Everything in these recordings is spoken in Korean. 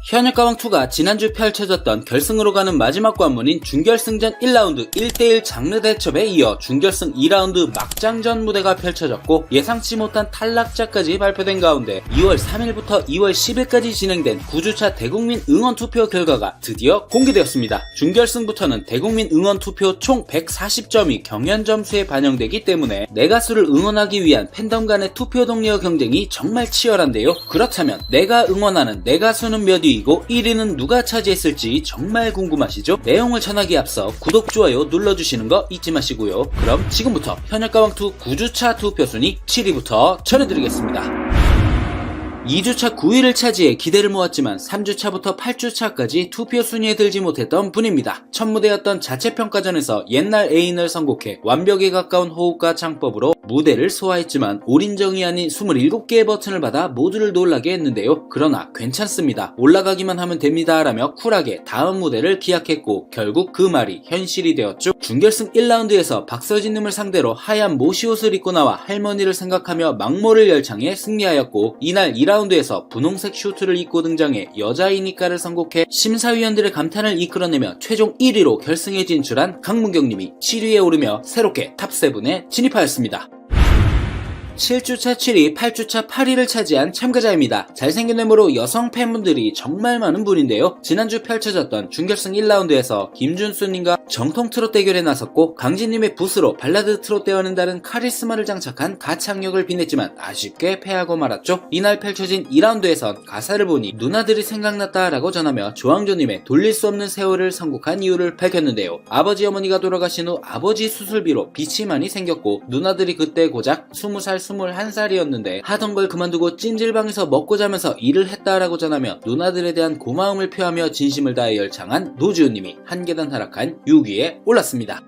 현역가왕2가 지난주 펼쳐졌던 결승으로 가는 마지막 관문인 준결승전 1라운드 1대1 장르 대첩에 이어 준결승 2라운드 막장전 무대가 펼쳐졌고 예상치 못한 탈락자까지 발표된 가운데 2월 3일부터 2월 10일까지 진행된 9주차 대국민 응원 투표 결과가 드디어 공개되었습니다. 준결승부터는 대국민 응원 투표 총 140점이 경연 점수에 반영되기 때문에 내 가수를 응원하기 위한 팬덤 간의 투표 동료 경쟁이 정말 치열한데요. 그렇다면 내가 응원하는 내 가수는 몇 위? 이고 1위는 누가 차지했을지 정말 궁금하시죠? 내용을 전하기에 앞서 구독, 좋아요 눌러주시는 거 잊지 마시고요. 그럼 지금부터 현역가왕2 9주차 투표 순위 7위부터 전해드리겠습니다. 2주차 9위를 차지해 기대를 모았지만 3주차부터 8주차까지 투표 순위에 들지 못했던 분입니다. 첫 무대였던 자체평가전에서 옛날 애인을 선곡해 완벽에 가까운 호흡과 창법으로 무대를 소화했지만 올인정이 아닌 27개의 버튼을 받아 모두를 놀라게 했는데요. 그러나 괜찮습니다. 올라가기만 하면 됩니다 라며 쿨하게 다음 무대를 기약했고 결국 그 말이 현실이 되었죠. 준결승 1라운드에서 박서진님을 상대로 하얀 모시옷을 입고 나와 할머니를 생각하며 막모를 열창해 승리하였고 이날 2라운드에서 분홍색 슈트를 입고 등장해 여자이니까를 선곡해 심사위원들의 감탄을 이끌어내며 최종 1위로 결승에 진출한 강문경님이 7위에 오르며 새롭게 탑7에 진입하였습니다. 7주차 7위, 8주차 8위를 차지한 참가자입니다. 잘생긴 외모로 여성 팬분들이 정말 많은 분인데요. 지난주 펼쳐졌던 준결승 1라운드에서 김준수님과 정통 트롯 대결에 나섰고 강진님의 붓으로 발라드 트롯대와는 다른 카리스마를 장착한 가창력을 빛냈지만 아쉽게 패하고 말았죠. 이날 펼쳐진 2라운드에선 가사를 보니 누나들이 생각났다 라고 전하며 조항조님의 돌릴 수 없는 세월을 선곡한 이유를 밝혔는데요. 아버지 어머니가 돌아가신 후 아버지 수술비로 빚이 많이 생겼고 누나들이 그때 고작 20살 21살이었는데 하던 걸 그만두고 찜질방에서 먹고 자면서 일을 했다라고 전하며 누나들에 대한 고마움을 표하며 진심을 다해 열창한 노지훈님이 한 계단 하락한 6위에 올랐습니다.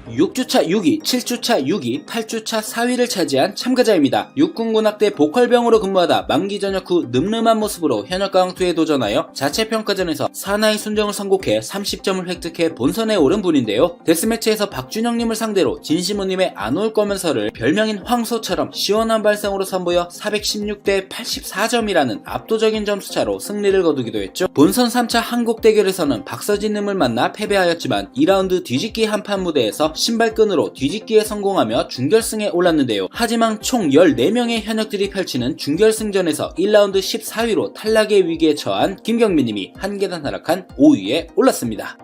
6주차 6위, 7주차 6위, 8주차 4위를 차지한 참가자입니다. 육군군악대 보컬병으로 근무하다 만기 전역 후 늠름한 모습으로 현역가왕2에 도전하여 자체평가전에서 사나이 순정을 선곡해 30점을 획득해 본선에 오른 분인데요. 데스매치에서 박준영님을 상대로 진심우님의 안 올 거면서를 별명인 황소처럼 시원한 발성으로 선보여 416대 84점이라는 압도적인 점수차로 승리를 거두기도 했죠. 본선 3차 한국 대결에서는 박서진님을 만나 패배하였지만 2라운드 뒤집기 한판 무대에서 신발끈으로 뒤집기에 성공하며 준결승에 올랐는데요. 하지만 총 14명의 현역들이 펼치는 준결승전에서 1라운드 14위로 탈락의 위기에 처한 김경민님이 한 계단 하락한 5위에 올랐습니다.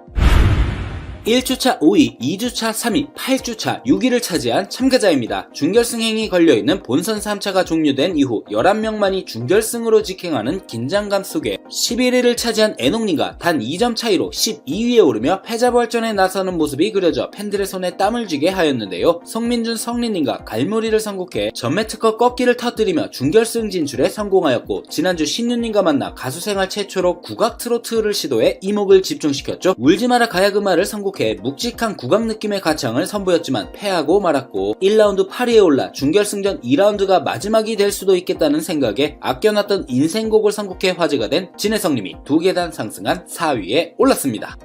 1주차 5위, 2주차 3위, 8주차 6위를 차지한 참가자입니다. 준결승행이 걸려있는 본선 3차가 종료된 이후 11명만이 준결승으로 직행하는 긴장감 속에 11위를 차지한 애농님과 단 2점 차이로 12위에 오르며 패자부활전에 나서는 모습이 그려져 팬들의 손에 땀을 쥐게 하였는데요. 송민준 성린님과 갈무리를 선곡해 전매특허 꺾기를 터뜨리며 준결승 진출에 성공하였고 지난주 신유님과 만나 가수생활 최초로 국악 트로트를 시도해 이목을 집중시켰죠. 울지마라 가야그마를 선곡 묵직한 국악 느낌의 가창을 선보였지만 패하고 말았고 1라운드 8위에 올라 준결승전 2라운드가 마지막이 될 수도 있겠다는 생각에 아껴놨던 인생곡을 선곡해 화제가 된 진혜성님이 2계단 상승한 4위에 올랐습니다.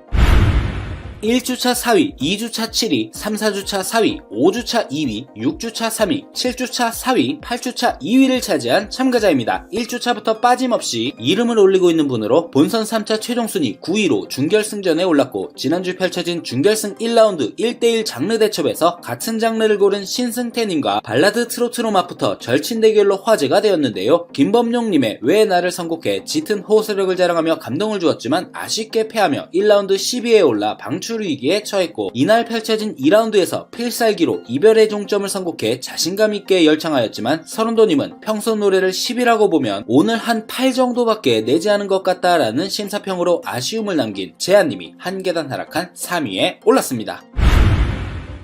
1주차 4위, 2주차 7위, 3, 4주차 4위, 5주차 2위, 6주차 3위, 7주차 4위, 8주차 2위를 차지한 참가자입니다. 1주차부터 빠짐없이 이름을 올리고 있는 분으로 본선 3차 최종 순위 9위로 준결승전에 올랐고 지난주 펼쳐진 준결승 1라운드 1대1 장르 대첩에서 같은 장르를 고른 신승태님과 발라드 트로트로 맞붙어 절친 대결로 화제가 되었는데요. 김범용님의 왜 나를 선곡해 짙은 호소력을 자랑하며 감동을 주었지만 아쉽게 패하며 1라운드 10위에 올라 방출 위기에 처했고 이날 펼쳐진 2라운드에서 필살기로 이별의 종점을 선곡해 자신감있게 열창하였지만 서른도님은 평소 노래를 10이라고 보면 오늘 한 8 정도밖에 내지 않은 것 같다라는 심사평으로 아쉬움을 남긴 재한님이 한 계단 하락한 3위에 올랐습니다.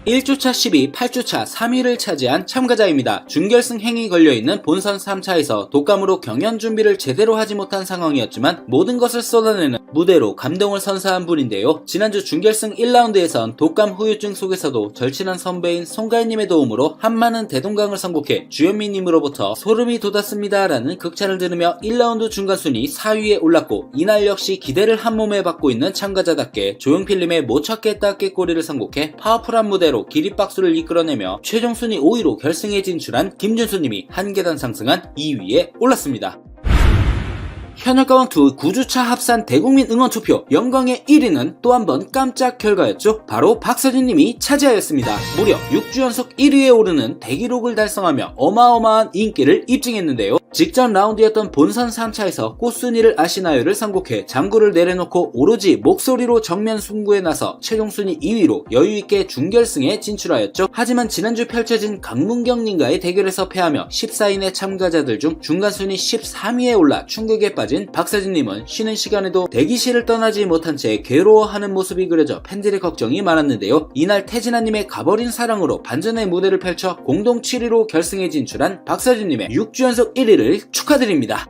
1주차 10위, 8주차 3위를 차지한 참가자입니다. 준결승 행이 걸려있는 본선 3차에서 독감으로 경연 준비를 제대로 하지 못한 상황이었지만 모든 것을 쏟아내는 무대로 감동을 선사한 분인데요. 지난주 준결승 1라운드에선 독감 후유증 속에서도 절친한 선배인 송가인님의 도움으로 한마는 대동강을 선곡해 주현미님으로부터 소름이 돋았습니다 라는 극찬을 들으며 1라운드 중간순위 4위에 올랐고 이날 역시 기대를 한몸에 받고 있는 참가자답게 조용필님의 못 찾겠다 깨꼬리를 선곡해 파워풀한 무대로 기립박수를 이끌어내며 최종 순위 5위로 결승에 진출한 김준수님이 한 계단 상승한 2위에 올랐습니다. 현역가왕2 9주차 합산 대국민 응원투표 영광의 1위는 또 한 번 깜짝 결과였죠. 바로 박서진님이 차지하였습니다. 무려 6주 연속 1위에 오르는 대기록을 달성하며 어마어마한 인기를 입증했는데요. 직전 라운드였던 본선 3차에서 꽃순이를 아시나요를 선곡해 장구를 내려놓고 오로지 목소리로 정면 승부에 나서 최종 순위 2위로 여유있게 준결승에 진출하였죠. 하지만 지난주 펼쳐진 강문경님과의 대결에서 패하며 14인의 참가자들 중 중간순위 13위에 올라 충격에 빠진 박서진님은 쉬는 시간에도 대기실을 떠나지 못한 채 괴로워하는 모습이 그려져 팬들의 걱정이 많았는데요. 이날 태진아님의 가버린 사랑으로 반전의 무대를 펼쳐 공동 7위로 결승에 진출한 박서진님의 6주 연속 1위를 축하드립니다.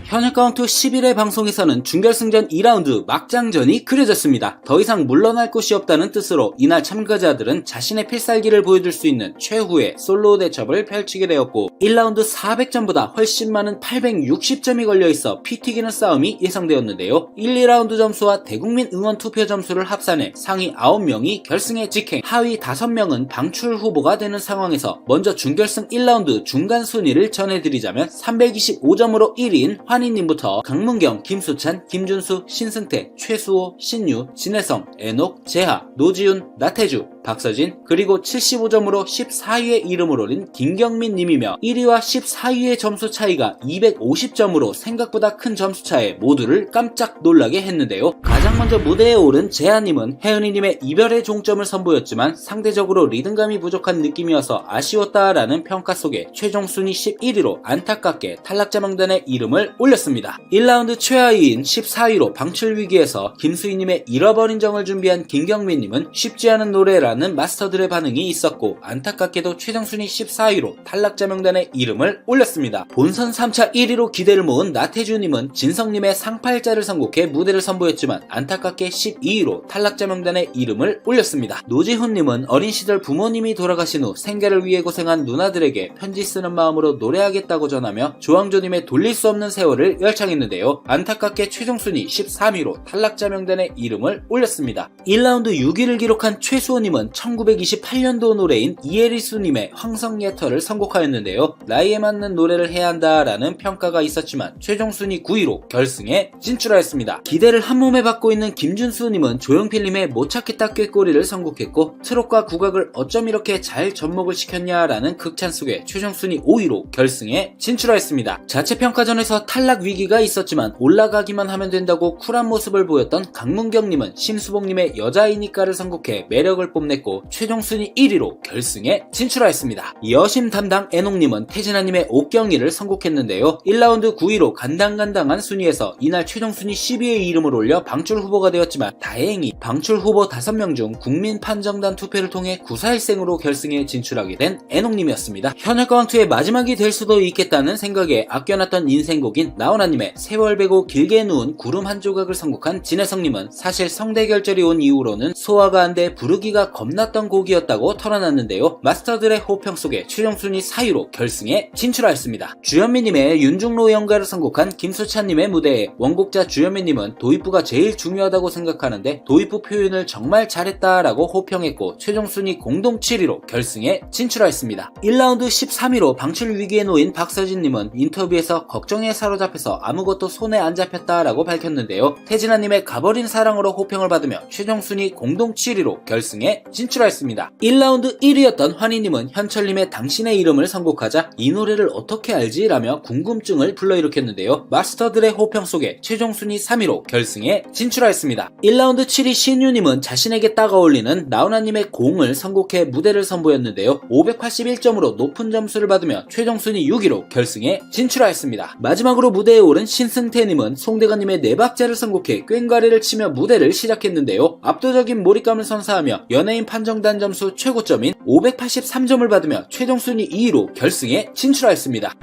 현역가왕2 10일의 방송에서는 준결승전 2라운드 막장전이 그려졌습니다. 더 이상 물러날 곳이 없다는 뜻으로 이날 참가자들은 자신의 필살기를 보여줄 수 있는 최후의 솔로 대첩을 펼치게 되었고 1라운드 400점보다 훨씬 많은 860점이 걸려있어 피 튀기는 싸움이 예상되었는데요. 1, 2라운드 점수와 대국민 응원 투표 점수를 합산해 상위 9명이 결승에 직행, 하위 5명은 방출 후보가 되는 상황에서 먼저 준결승 1라운드 중간 순위를 전해드리자면 325점으로 1위인 환희님부터 강문경, 김수찬, 김준수, 신승태, 최수호, 신유, 진혜성, 애녹, 재하, 노지훈, 나태주, 박서진, 그리고 75점으로 14위에 이름을 올린 김경민님이며 1위와 14위의 점수 차이가 250점으로 생각보다 큰 점수 차에 모두를 깜짝 놀라게 했는데요. 가장 먼저 무대에 오른 재하님은 혜은이님의 이별의 종점을 선보였지만 상대적으로 리듬감이 부족한 느낌이어서 아쉬웠다라는 평가 속에 최종 순위 11위로 안타깝게 탈락자 명단에 이름을 올렸습니다. 1라운드 최하위인 14위로 방출 위기에서 김수희님의 잃어버린 정을 준비한 김경민님은 쉽지 않은 노래라는 마스터들의 반응이 있었고 안타깝게도 최종 순위 14위로 탈락자 명단에 이름을 올렸습니다. 본선 3차 1위로 기대를 모은 나태주님은 진성님의 상팔자를 선곡해 무대를 선보였지만 안타깝게 12위로 탈락자 명단에 이름을 올렸습니다. 노지훈님은 어린 시절 부모님이 돌아가신 후 생계를 위해 고생한 누나들에게 편지 쓰는 마음으로 노래하겠다고 전하며 조항조님의 돌릴 수 없는 세월을 열창했는데요. 안타깝게 최종 순위 13위로 탈락자 명단에 이름을 올렸습니다. 1라운드 6위를 기록한 최수호님은 1928년도 노래인 이에리수님의 황성예터를 선곡하였는데요. 나이에 맞는 노래를 해야 한다라는 평가가 있었지만 최종 순위 9위로 결승에 진출하였습니다. 기대를 한몸에 받고 있는 김준수님은 조용필님의 못 찾겠다 꾀꼬리를 선곡했고 트롯과 국악을 어쩜 이렇게 잘 접목을 시켰냐라는 극찬 속에 최종 순위 5위로 결승에 진출하였습니다. 자체 평가전에서 탈락 위기가 있었지만 올라가기만 하면 된다고 쿨한 모습을 보였던 강문경님은 심수봉님의 여자이니까를 선곡해 매력을 뽐냈고 최종 순위 1위로 결승에 진출하였습니다. 여심 담당 애녹님은 태진아님의 옥경이를 선곡했는데요. 1라운드 9위로 간당간당한 순위에서 이날 최종 순위 10위에 이름을 올려 방출 후보가 되었지만 다행히 방출 후보 5명 중 국민 판정단 투표를 통해 구사일생으로 결승에 진출하게 된 애녹님이었습니다. 현역가왕2의 마지막이 될 수도 있겠다는 생각에 아껴놨던 인생곡인 나훈아님의 세월 베고 길게 누운 구름 한 조각을 선곡한 진혜성님은 사실 성대결절이 온 이후로는 소화가 안 돼 부르기가 겁났던 곡이었다고 털어놨는데요. 마스터들의 호평 속에 최종 순위 4위로 결승에 진출하였습니다. 주현미님의 윤중로 연가를 선곡한 김수찬님의 무대에 원곡자 주현미님은 도입부가 제일 중요하다고 생각하는데 도입부 표현을 정말 잘했다라고 호평했고 최종 순위 공동 7위로 결승에 진출하였습니다. 1라운드 13위로 방출 위기에 놓인 박서진님은 인터뷰에서 걱정에 사로잡혀서 아무것도 손에 안 잡혔다라고 밝혔는데요. 태진아님의 가버린 사랑으로 호평을 받으며 최종 순위 공동 7위로 결승에 진출하였습니다. 1라운드 1위였던 환희님은 현철님의 당신의 이름을 선곡하자 이 노래를 어떻게 알지? 라며 궁금증을 불러일으켰는데요. 마스터들의 호평 속에 최종 순위 3위로 결승에 진출하였습니다. 1라운드 7위 신유님은 자신에게 딱 어울리는 나훈아님의 공을 선곡해 무대를 선보였는데요. 581점으로 높은 점수를 받으며 최종 순위 6위로 결승에 진출하였습니다. 마지막으로 무대에 오른 신승태님은 송대관님의 네 박자를 선곡해 꽹과리를 치며 무대를 시작했는데요. 압도적인 몰입감을 선사하며 연예인 판정단 점수 최고점인 583점을 받으며 최종 순위 2위로 결승에 진출하였습니다.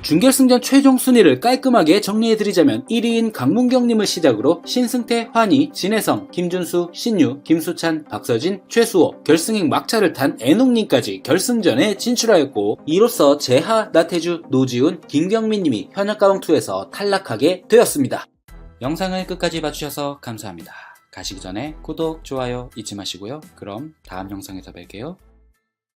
준결승전 최종 순위를 깔끔하게 정리해드리자면 1위인 강문경님을 시작으로 신승태, 환희, 진혜성, 김준수, 신유, 김수찬, 박서진, 최수호, 결승행 막차를 탄 애녹님까지 결승전에 진출하였고 이로써 재하, 나태주, 노지훈, 김경민님이 현역가왕2에서 탈락하게 되었습니다. 영상을 끝까지 봐주셔서 감사합니다. 가시기 전에 구독, 좋아요 잊지 마시고요. 그럼 다음 영상에서 뵐게요.